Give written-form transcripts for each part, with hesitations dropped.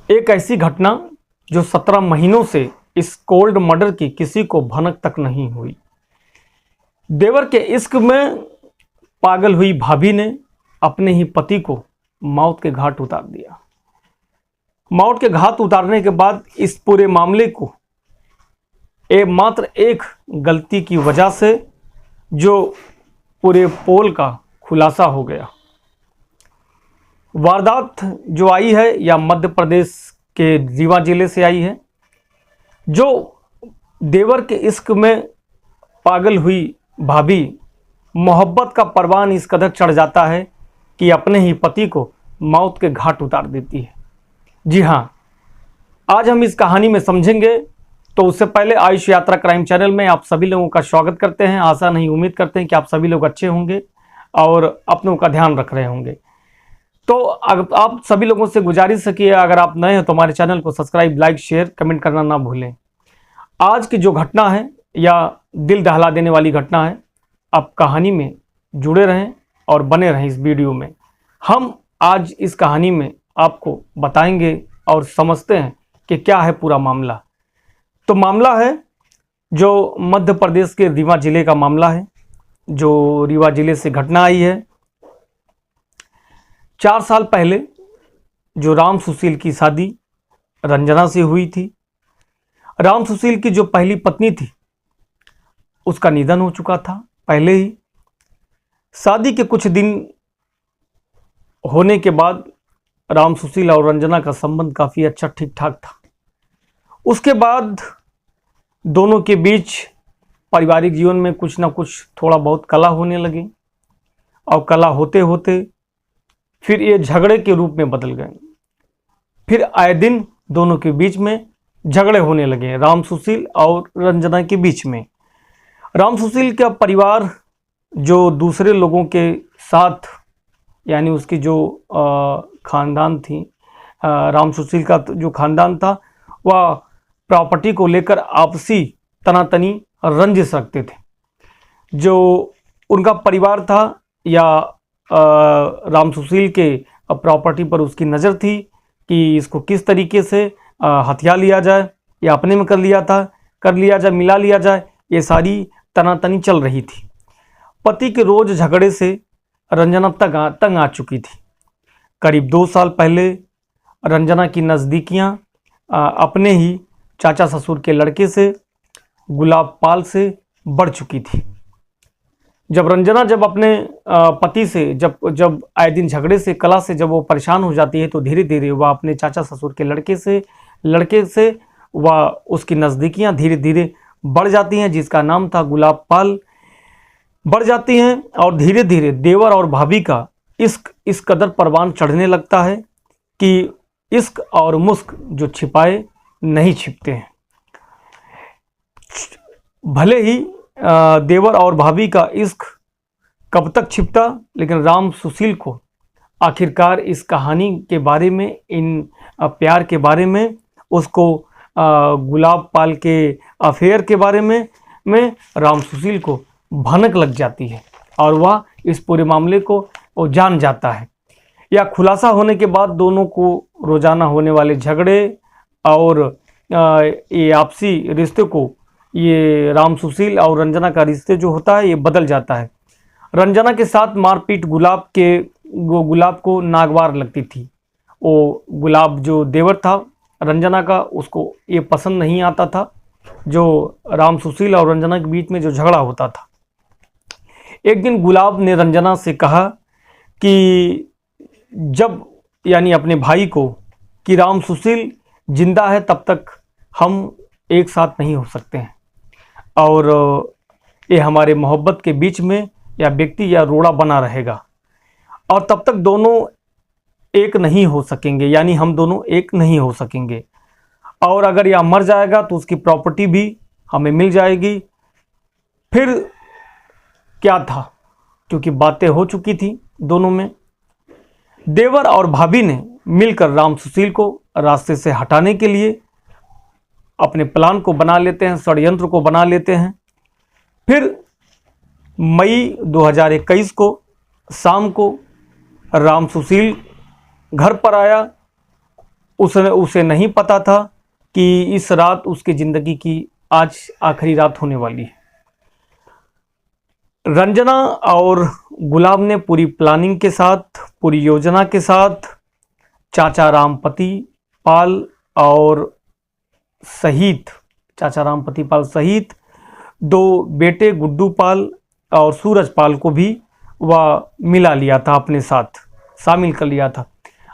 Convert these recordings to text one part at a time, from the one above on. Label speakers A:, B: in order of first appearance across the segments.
A: एक ऐसी घटना जो 17 महीनों से इस कोल्ड मर्डर की किसी को भनक तक नहीं हुई। देवर के इश्क में पागल हुई भाभी ने अपने ही पति को मौत के घाट उतार दिया। मौत के घाट उतारने के बाद इस पूरे मामले को मात्र एक गलती की वजह से जो पूरे पोल का खुलासा हो गया। वारदात जो आई है या मध्य प्रदेश के रीवा जिले से आई है। जो देवर के इश्क में पागल हुई भाभी मोहब्बत का परवान इस कदर चढ़ जाता है कि अपने ही पति को मौत के घाट उतार देती है। जी हाँ, आज हम इस कहानी में समझेंगे। तो उससे पहले आयुष यात्रा क्राइम चैनल में आप सभी लोगों का स्वागत करते हैं। आशा नहीं उम्मीद करते हैं कि आप सभी लोग अच्छे होंगे और अपनों का ध्यान रख रहे होंगे। तो आप सभी लोगों से गुजारिश है कि अगर आप नए हैं तो हमारे चैनल को सब्सक्राइब, लाइक, शेयर, कमेंट करना ना भूलें। आज की जो घटना है या दिल दहला देने वाली घटना है, आप कहानी में जुड़े रहें और बने रहें इस वीडियो में। हम आज इस कहानी में आपको बताएंगे और समझते हैं कि क्या है पूरा मामला। तो मामला है जो मध्य प्रदेश के रीवा जिले का मामला है, जो रीवा जिले से घटना आई है। 4 साल पहले जो राम सुशील की शादी रंजना से हुई थी। राम सुशील की जो पहली पत्नी थी उसका निधन हो चुका था पहले ही। शादी के कुछ दिन होने के बाद राम सुशील और रंजना का संबंध काफ़ी अच्छा ठीक ठाक था। उसके बाद दोनों के बीच पारिवारिक जीवन में कुछ ना कुछ थोड़ा बहुत कला होने लगी और कला होते होते फिर ये झगड़े के रूप में बदल गए। फिर आए दिन दोनों के बीच में झगड़े होने लगे, राम सुशील और रंजना के बीच में। राम सुशील का परिवार जो दूसरे लोगों के साथ, यानी उसकी जो खानदान थी, राम सुशील का जो खानदान था वह प्रॉपर्टी को लेकर आपसी तनातनी रंजिश रखते थे। जो उनका परिवार था या राम सुशील के प्रॉपर्टी पर उसकी नज़र थी कि इसको किस तरीके से हथिया लिया जाए या अपने में कर लिया जाए, मिला लिया जाए, ये सारी तनातनी चल रही थी। पति के रोज झगड़े से रंजना तंग आ चुकी थी। करीब 2 साल पहले रंजना की नज़दीकियां अपने ही चाचा ससुर के लड़के से, गुलाब पाल से बढ़ चुकी थी। जब रंजना अपने पति से जब आए दिन झगड़े से, कला से जब वो परेशान हो जाती है तो धीरे धीरे वह अपने चाचा ससुर के लड़के से वह उसकी नज़दीकियां धीरे धीरे बढ़ जाती हैं, जिसका नाम था गुलाब पाल। बढ़ जाती हैं और धीरे धीरे देवर और भाभी का इश्क इस कदर परवान चढ़ने लगता है कि इश्क और मुस्क जो छिपाए नहीं छिपते हैं। भले ही देवर और भाभी का इश्क कब तक छिपता, लेकिन राम सुशील को आखिरकार इस कहानी के बारे में, इन प्यार के बारे में, उसको गुलाब पाल के अफेयर के बारे में राम सुशील को भनक लग जाती है और वह इस पूरे मामले को वो जान जाता है। या खुलासा होने के बाद दोनों को रोजाना होने वाले झगड़े और ये आपसी रिश्ते को, ये राम सुशील और रंजना का रिश्ते जो होता है ये बदल जाता है। रंजना के साथ मारपीट गुलाब को नागवार लगती थी। वो गुलाब जो देवर था रंजना का, उसको ये पसंद नहीं आता था जो राम सुशील और रंजना के बीच में जो झगड़ा होता था। एक दिन गुलाब ने रंजना से कहा कि जब, यानी अपने भाई को, कि राम सुशील जिंदा है तब तक हम एक साथ नहीं हो सकते हैं और ये हमारे मोहब्बत के बीच में या व्यक्ति या रोड़ा बना रहेगा और तब तक दोनों एक नहीं हो सकेंगे, यानी हम दोनों एक नहीं हो सकेंगे। और अगर यह मर जाएगा तो उसकी प्रॉपर्टी भी हमें मिल जाएगी। फिर क्या था, क्योंकि बातें हो चुकी थी दोनों में। देवर और भाभी ने मिलकर राम सुशील को रास्ते से हटाने के लिए अपने प्लान को बना लेते हैं, षड्यंत्र को बना लेते हैं। फिर मई 2021 को शाम को राम सुशील घर पर आया उसे उसे नहीं पता था कि इस रात उसकी ज़िंदगी की आज आखिरी रात होने वाली है। रंजना और गुलाब ने पूरी प्लानिंग के साथ, पूरी योजना के साथ चाचा रामपति पाल और सहित चाचा रामपति पाल सहित दो बेटे गुड्डू पाल और सूरज पाल को भी वह मिला लिया था, अपने साथ शामिल कर लिया था।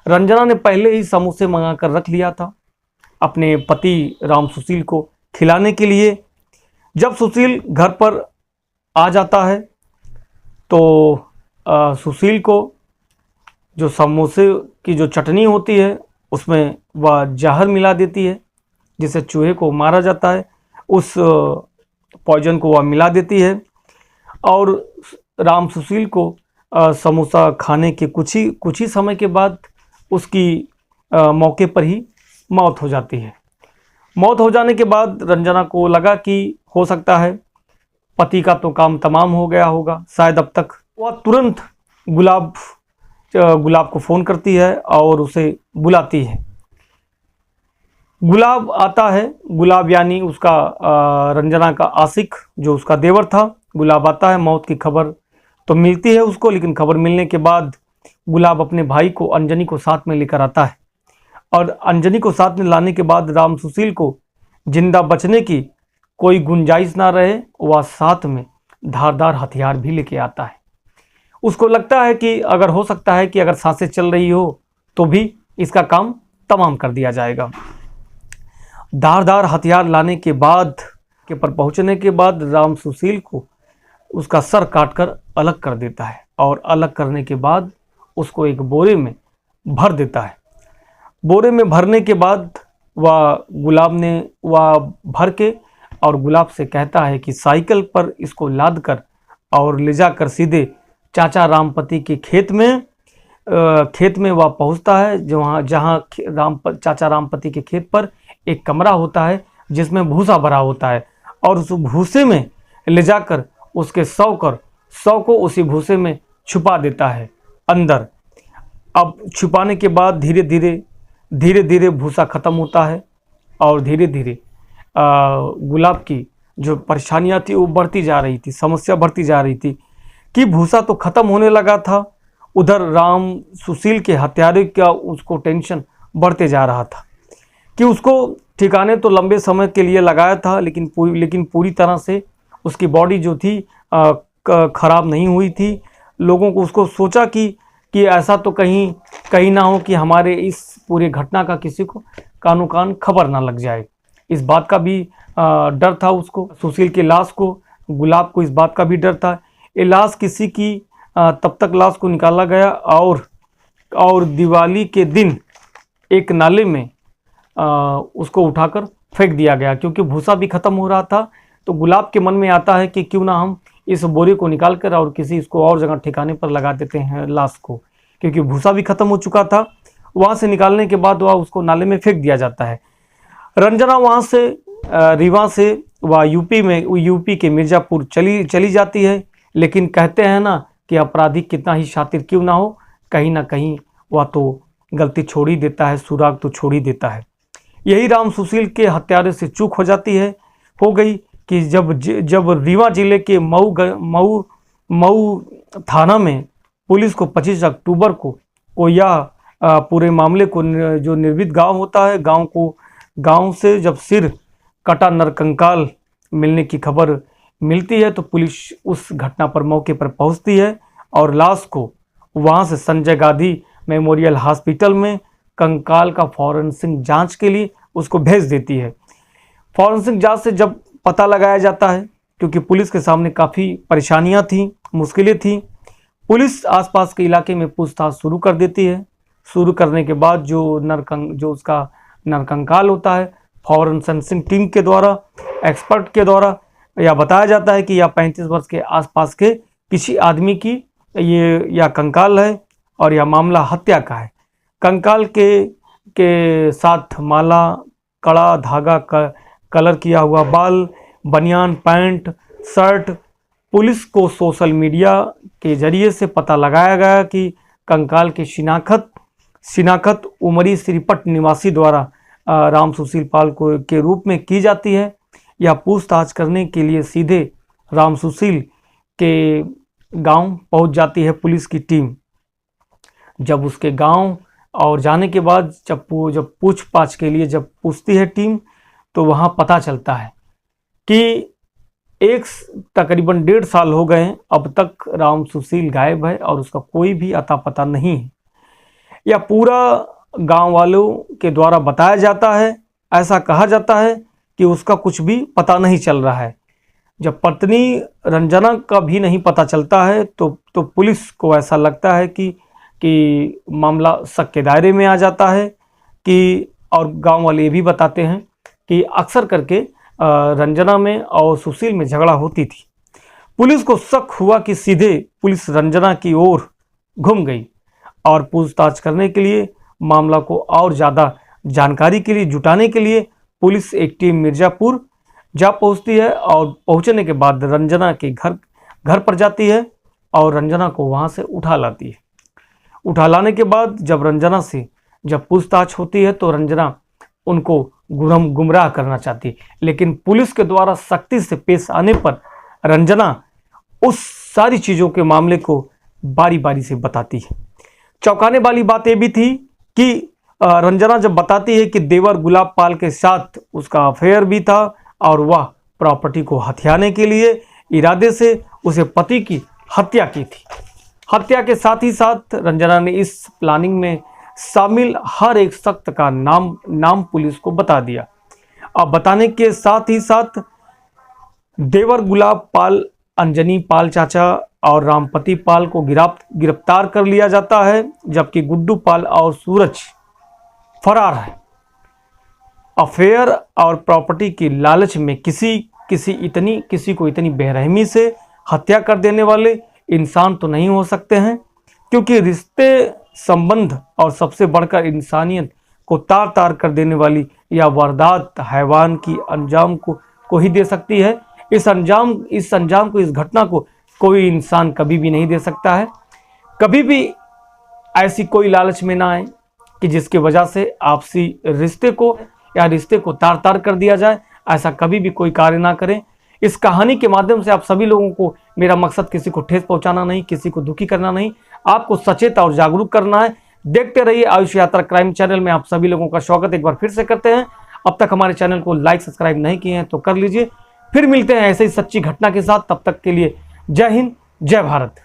A: रंजना ने पहले ही समोसे मंगा कर रख लिया था अपने पति राम सुशील को खिलाने के लिए। जब सुशील घर पर आ जाता है तो सुशील को जो समोसे की जो चटनी होती है उसमें वह जहर मिला देती है, जिसे चूहे को मारा जाता है उस पॉइजन को वह मिला देती है। और राम सुशील को समोसा खाने के कुछ ही समय के बाद उसकी मौके पर ही मौत हो जाती है। मौत हो जाने के बाद रंजना को लगा कि हो सकता है पति का तो काम तमाम हो गया होगा, शायद अब तक। वह तुरंत गुलाब को फ़ोन करती है और उसे बुलाती है। गुलाब आता है, गुलाब यानी उसका रंजना का आशिक जो उसका देवर था, गुलाब आता है। मौत की खबर तो मिलती है उसको, लेकिन खबर मिलने के बाद गुलाब अपने भाई को, अंजनी को साथ में लेकर आता है। और अंजनी को साथ में लाने के बाद राम सुशील को जिंदा बचने की कोई गुंजाइश ना रहे, वह साथ में धारदार हथियार भी लेके आता है। उसको लगता है कि अगर हो सकता है कि अगर सांसें चल रही हो तो भी इसका काम तमाम कर दिया जाएगा। धारदार हथियार लाने के बाद के पर पहुंचने के बाद राम सुशील को उसका सर काटकर अलग कर देता है और अलग करने के बाद उसको एक बोरे में भर देता है। बोरे में भरने के बाद गुलाब ने भर के और गुलाब से कहता है कि साइकिल पर इसको लाद कर और ले जाकर सीधे चाचा रामपति के खेत में वह पहुंचता है, जहां चाचा रामपति के खेत पर एक कमरा होता है जिसमें भूसा भरा होता है, और उस भूसे में ले जाकर उसके शव को उसी भूसे में छुपा देता है अंदर। अब छुपाने के बाद धीरे धीरे भूसा खत्म होता है और धीरे धीरे गुलाब की जो परेशानियां थी वो बढ़ती जा रही थी, समस्या बढ़ती जा रही थी कि भूसा तो खत्म होने लगा था, उधर राम सुशील के हत्यारे का उसको टेंशन बढ़ते जा रहा था कि उसको ठिकाने तो लंबे समय के लिए लगाया था, लेकिन पूरी तरह से उसकी बॉडी जो थी खराब नहीं हुई थी। लोगों को उसको सोचा कि ऐसा तो कहीं ना हो कि हमारे इस पूरे घटना का किसी को कानो कान खबर ना लग जाए। इस बात का भी डर था उसको, सुशील की लाश को, गुलाब को इस बात का भी डर था। ये लाश किसी की तब तक लाश को निकाला गया और दिवाली के दिन एक नाले में उसको उठाकर फेंक दिया गया, क्योंकि भूसा भी खत्म हो रहा था। तो गुलाब के मन में आता है कि क्यों ना हम इस बोरे को निकाल कर और इसको और जगह ठिकाने पर लगा देते हैं लाश को, क्योंकि भूसा भी खत्म हो चुका था। वहाँ से निकालने के बाद वह उसको नाले में फेंक दिया जाता है। रंजना वहाँ से रीवा से वह यूपी के मिर्ज़ापुर चली जाती है, लेकिन कहते हैं ना कि अपराधी कितना ही शातिर क्यों ना हो, कहीं ना कहीं वह तो गलती छोड़ ही देता है, सुराग तो छोड़ ही देता है। यही राम सुशील के हत्यारे से चूक हो गई कि जब रीवा जिले के मऊ थाना में पुलिस को 25 अक्टूबर को यह पूरे मामले को जो निर्भीत गांव होता है, गांव से जब सिर कटा नरकंकाल मिलने की खबर मिलती है, तो पुलिस उस घटना पर मौके पर पहुंचती है और लाश को वहां से संजय गांधी मेमोरियल हॉस्पिटल में कंकाल का फॉरेंसिक जांच के लिए उसको भेज देती है। फॉरेंसिक जांच से जब पता लगाया जाता है, क्योंकि पुलिस के सामने काफ़ी परेशानियां थी, मुश्किलें थी, पुलिस आसपास के इलाके में पूछताछ शुरू कर देती है। शुरू करने के बाद जो उसका नरकंकाल होता है, फॉरेंसिक टीम के द्वारा, एक्सपर्ट के द्वारा यह बताया जाता है कि यह 35 वर्ष के आसपास के किसी आदमी की यह कंकाल है और यह मामला हत्या का है। कंकाल के साथ माला, कड़ा, धागा का कलर किया हुआ बाल, बनियान, पैंट, शर्ट। पुलिस को सोशल मीडिया के जरिए से पता लगाया गया कि कंकाल की शिनाख्त शिनाख्त उमरी श्रीपट निवासी द्वारा राम सुशील पाल को के रूप में की जाती है। यह पूछताछ करने के लिए सीधे राम सुशील के गांव पहुंच जाती है पुलिस की टीम। जब उसके गांव और जाने के बाद जब पूछताछ के लिए जब पूछती है टीम, तो वहां पता चलता है कि तकरीबन 1.5 साल हो गए हैं, अब तक राम सुशील गायब है और उसका कोई भी अता पता नहीं है। यह पूरा गांव वालों के द्वारा बताया जाता है। ऐसा कहा जाता है कि उसका कुछ भी पता नहीं चल रहा है। जब पत्नी रंजना का भी नहीं पता चलता है तो पुलिस को ऐसा लगता है कि मामला शक के दायरे में आ जाता है कि, और गांव वाले ये भी बताते हैं कि अक्सर करके रंजना में और सुशील में झगड़ा होती थी। पुलिस को शक हुआ कि सीधे पुलिस रंजना की ओर घूम गई और पूछताछ करने के लिए मामला को और ज़्यादा जानकारी के लिए जुटाने के लिए पुलिस एक टीम मिर्ज़ापुर जा पहुंचती है और पहुंचने के बाद रंजना के घर पर जाती है और रंजना को वहां से उठा लाती है। उठा लाने के बाद जब रंजना से जब पूछताछ होती है तो रंजना उनको गुमराह करना चाहती है, लेकिन पुलिस के द्वारा सख्ती से पेश आने पर रंजना उस सारी चीज़ों के मामले को बारी बारी से बताती है। चौंकाने वाली बात यह भी थी कि रंजना जब बताती है कि देवर गुलाब पाल के साथ उसका अफेयर भी था और वह प्रॉपर्टी को हथियाने के लिए इरादे से उसे पति की हत्या की थी। हत्या के साथ ही साथ रंजना ने इस प्लानिंग में शामिल हर एक शख्स का नाम पुलिस को बता दिया। अब बताने के साथ ही साथ देवर गुलाब पाल, अंजनी पाल चाचा और रामपति पाल को गिरफ्तार कर लिया जाता है, जबकि गुड्डू पाल और सूरज फरार है। अफेयर और प्रॉपर्टी की लालच में किसी को इतनी बेरहमी से हत्या कर देने वाले इंसान तो नहीं हो सकते हैं, क्योंकि रिश्ते, संबंध और सबसे बढ़कर इंसानियत को तार तार कर देने वाली यह वारदात हैवान की अंजाम को ही दे सकती है। इस अंजाम को, इस घटना को कोई इंसान कभी भी नहीं दे सकता है। कभी भी ऐसी कोई लालच में ना आए कि जिसकी वजह से आपसी रिश्ते को तार तार कर दिया जाए। ऐसा कभी भी कोई कार्य ना करें। इस कहानी के माध्यम से आप सभी लोगों को, मेरा मकसद किसी को ठेस पहुंचाना नहीं, किसी को दुखी करना नहीं, आपको सचेत और जागरूक करना है। देखते रहिए आयुष यात्रा क्राइम चैनल में। आप सभी लोगों का स्वागत एक बार फिर से करते हैं। अब तक हमारे चैनल को लाइक सब्सक्राइब नहीं किए हैं तो कर लीजिए। फिर मिलते हैं ऐसे ही सच्ची घटना के साथ। तब तक के लिए जय हिंद, जय भारत।